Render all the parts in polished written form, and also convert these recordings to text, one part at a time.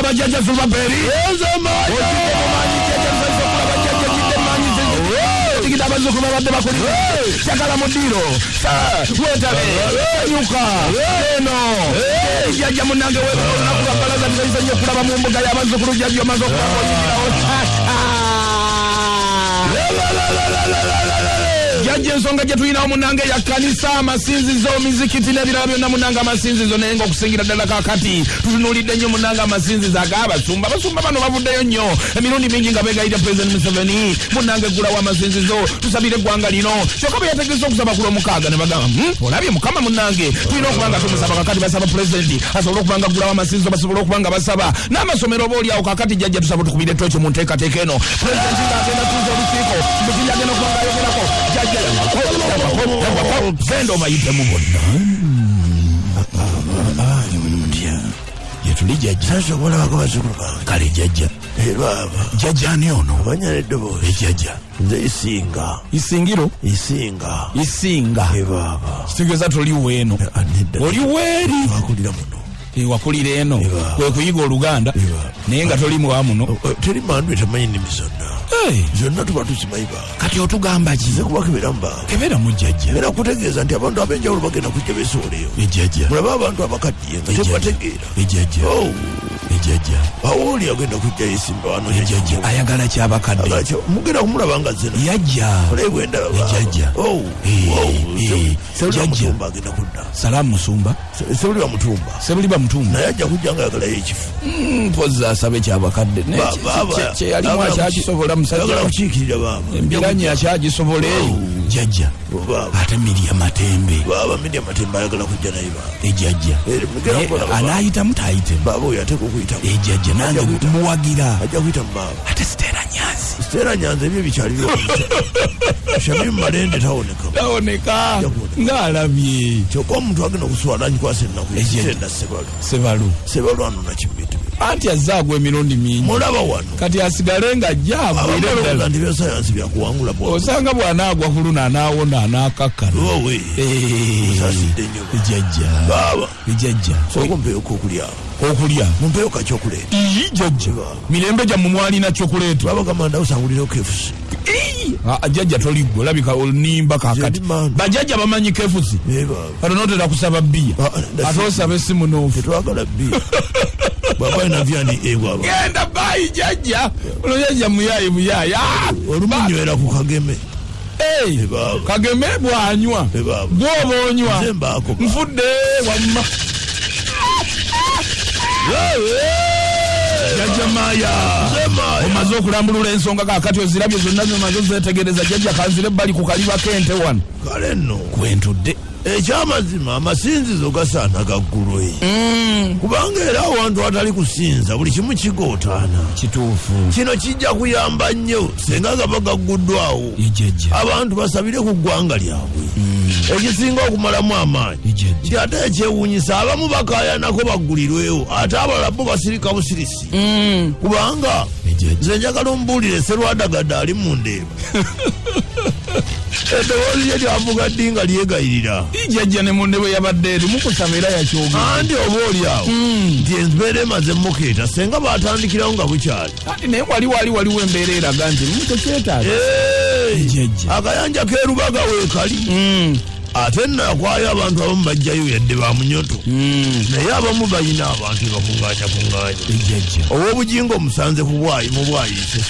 bajaja zuba beri tikita bazukulu babadde bakulira kyagala mudiro wetabe nyuka eno jajja munange olunaku lwabalaza tuzayizanye okulaba mu mbuga y'abazukulu jajja omaze okulaba oyingirawo jajja ensonga gye tulinawo munange ya kanisa amasinzizo mizikiti n'ebirala byonna munange amasinzizo naye ng'okusingira ddala kakati tutunuulidde nnyo munange amasinzizo ag'abasumba abasumba bano bavuddeyo nnyo emirundi mingi nga beegayirira President Museveni munange ggulawo amasinzizo tusabire eggwanga lino kyokka bwe yategese okusaba ku Lwomukaaga ne bagamba olabye mukama munange tulina okuba nga tumusaba kakati basaba pulezidenti asobole okuba nga ggulawo amasinzizo basobole okuba nga basaba n'amasomero oba oliawo kakati jjajja tusaba tukubire ettooki mu nteekateeka eno pulezidenti ng'agenda tuuza olukiiko mukiri agenda okuba nga ayogerako jjajja vendo mayitemu bonna yetuli jjajja sasa okulabako bazukulu bange kale jjajja baba jjajja ani ono abanya n'eddoboozi ejjajja nze isinga isinga baba kitegeeza toli weeno oli weeri wakulira muno wakulira eno kwe kuyiga Oluganda naye nga toli muwa muno teri mandu tamanyi nnimi zonna tuba tuzimanyi baba kati otugamba ki kuba keberamu baba kebera mu jjajja era kutegeeza nti abantu ab'enjawulo bagenda kujja beesoleyo ejjajja mulaba abantu abakaddiye nga tebategeera ejjajja bawoli agenda kujja yesimba wano ejjajja ayagala kyabakadde mugenda kumulaba nga zena yajja olebwendaba ejjajja Mutumba agenda kudda Salamu Musumba Sebuliba Mutumba naye ajja kujja nga ayagala ekifu mpoza asabe kyabakadde kyeyalimu akyakisobola musajja kukiikirira baba embiranye akyagisobole jjajja ate Miriam Matembe baba Miriam Matembe ayagala kujja naye baba ejjajja anaayitamu taayitemu baba oyo ateeka okuyitamu ejjajja nange muwagira ajja kuyitamu baba ate Stella Nyanzi ebyo bikyalibyo Shabibu Malende tawoneka ng'alabye kyokka omuntu agenda okuswala nyikwasa ennaku ekitenda Sebalu ano nakimbitu anti azzaagwa emirundi mingi mulaba wano kati asigale nga ajjaabwire ddala ndi byasayansi byakuwangula osanga bw'anaagwa ku luno anaawona anaakakkana osasidde nnyo ejjajja baba ejjajja okumpeyoka okulya mumpeyo ka chocolate jjajja mirembe gyammwe mwalina chocolate babagamba ndawusangulira KFC jjajja toligwe olabika olunimba kakati bajjajja bamanyi KFC kati notera kusaba bbiya ate osaba essimu n'ofu tetwagala bbiya baba ina vyani ewa genda bayi jjajja olujjajja muyayi olumunywera ku Kageme Kageme bwanywa gwoba onywa nfudde wamma jjajja Maya omaze okulambulula ensonga kakati ozirabye zonna zomaze ozetegereza jjajja kanzire ebbali ku kaliba kente wano kale nno kwentudde ekyamazima amasinzizo gasaana gaggulwe kubanga era awantu atali kusinza buli kimu kigootaana kituufu kino kijja kuyamba nnyo senga gaba gagguddwawo abantu basabire ku ggwanga lyabwe ekisinga okumalamu amaanyi nti ate ekyewuunyisa abamu bakaayanako baggulirwewo ate abalala bo basirika busirisi kubanga nze njagala ombuulire Serwadagadde ali mu ndeeba eddoboozi lye lyavuga ddi nga lyegayirira jjajja ne munne bwe yabadde eri mukusabira yakyogera anti oba oliawo nti embeera emaze mukeeta senga baatandikirawo nga bukyali anti naye waliwo embeera eraga nti mutekyetaaga akayanja keerubaga weekali ate nakwayo abantu abamu bajjayo yadde bamunyoto naye abamu balina abantu bakunganya ow'obujingo omusanze mu bwayise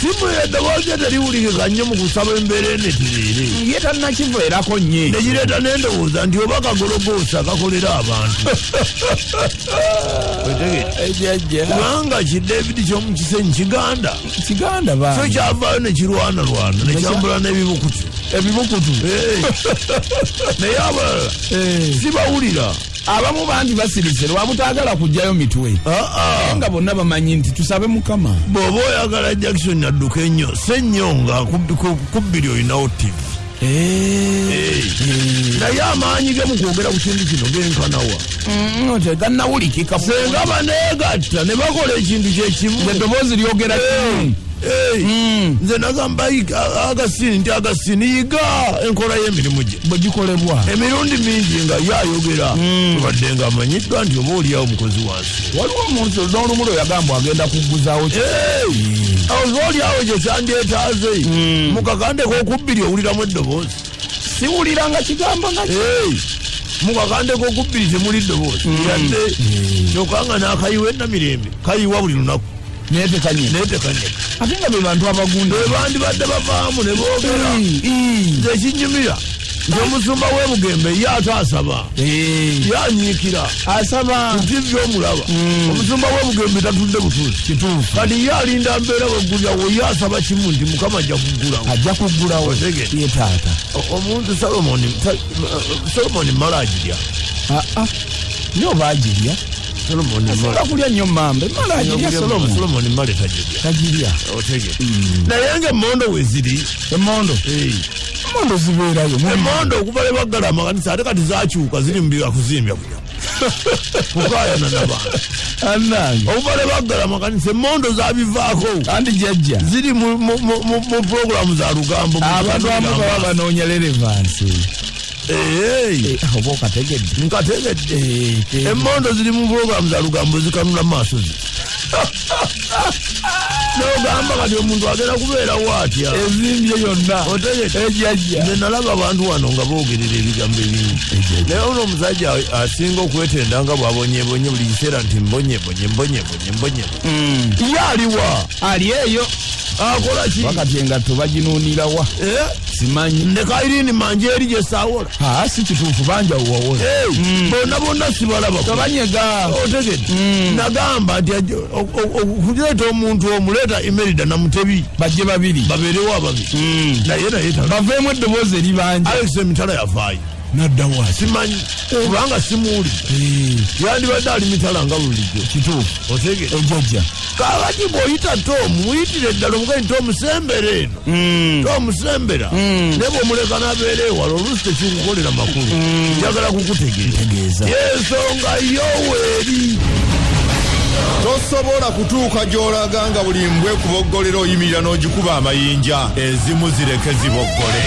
simu eddoboozi teriwulikika nnyo mu kusaba embeera enetirere ye tannakiveerako nnyo nekireeta n'endowooza nti oba kagologoosa kakolera abantu kubanga ki David ky'omukisenyi kiganda so kyavaayo nekirwana nekyambula n'ebibukutu naye abalala sibawulira abamu bandi basirise lwabutaagala kujjayo mitwe nga bonna bamanyi nti tusabe Mukama bw'oba oyagala Jackson adduka ennyo sennyo nga ku bbiri olinawo TV naye amaanyi ge mu kwogera ku kintu kino genkanawa tegannawulikika senga baneegatta ne bakola ekintu kyekimu eddoboozi lyogera kimu nze nagamba Agasini nti Agasini yiga enkola y'emirimu gye bwe gikolebwa emirundi mingi nga yayogera tubadde nga amanyiddwa nti oba oliawo mukozi wansi waliwo omuntu n'olumu lwe yagamba agenda kugguzaawo oba oliawo gye kyandyetaaze mu kakande k'okubbiri owuliramu eddoboozi siwuliranga kigambo nakyo mu kakande k'okubbiri temuli ddoboozi yadde kyokanga n'akayiwa ennamirembe kayiwa buli lunaku netekanye ate nga be bantu abagunda bandibadde bavaamu ne boogera nze ekinyumira nti omusumba w'ebugembe ye ate asaba yanyiikira asaba nti byomulaba omusumba w'ebugembe tatudde butuuzi kituufu kati ye alinda mbeera bweggulyawo ye asaba kimu nti mukama ajja kuggulawo ye taata omuntu solomoni mala agirya niyo baagirya asinga kulya nnyo mambe mala agirya solomoni male tagirya otegere naye nga emmondo we ziri emmondo zibeerayo emmondo okuva le baggala amakanisa ate kati zakyuka ziri mubira kuzimbya kukayana nabantu annange okuva le baggala amakanisa emmondo zabivaako andi jajja ziri mu puroguramu za lugambo abantu amu baba banoonya relevansi oba okategedde nkategedde emmondo ziri mu puroguramu za lugambo zikanula maaso zi nogamba kati omuntu agenda kubeerawo atya ezimbye yonna ejajja nze nalaba abantu wano nga boogerera ebigambo ebingi naye ono omusajja asinga okwetenda nga bwabonyebonye buli kiseera nti mbonyebonye ye aliwa ali eyo akola ki wakati engatto baginuunirawa simanyi nekairini manje eri gye saawola si kituufu banjawuwawola bonna sibalaba tobanyega otegedde nagamba nti okuleeta omuntu omuleeta Imelda na Mutebi bajje babiri babeerewo ababiri naye baveemu eddoboozi eribanja Alex Emitala yavaayo naddawa simanyi kubanga simuuli yandibadde ali mitala nga bulijjo kituufu otegedde ejjajja kakati bw'oyita Tom muyitire ddala omugeni tomusembera eno tomusembera naye bw'omuleka n'abeera ewala oluusi tekikukolera makulu njagala kukutegeeza yensonga yoweeri tosobola kutuuka gy'olaga nga buli mbwe kuboggolera oyimirira n'ogikuba amayinja ezimu zireke ziboggole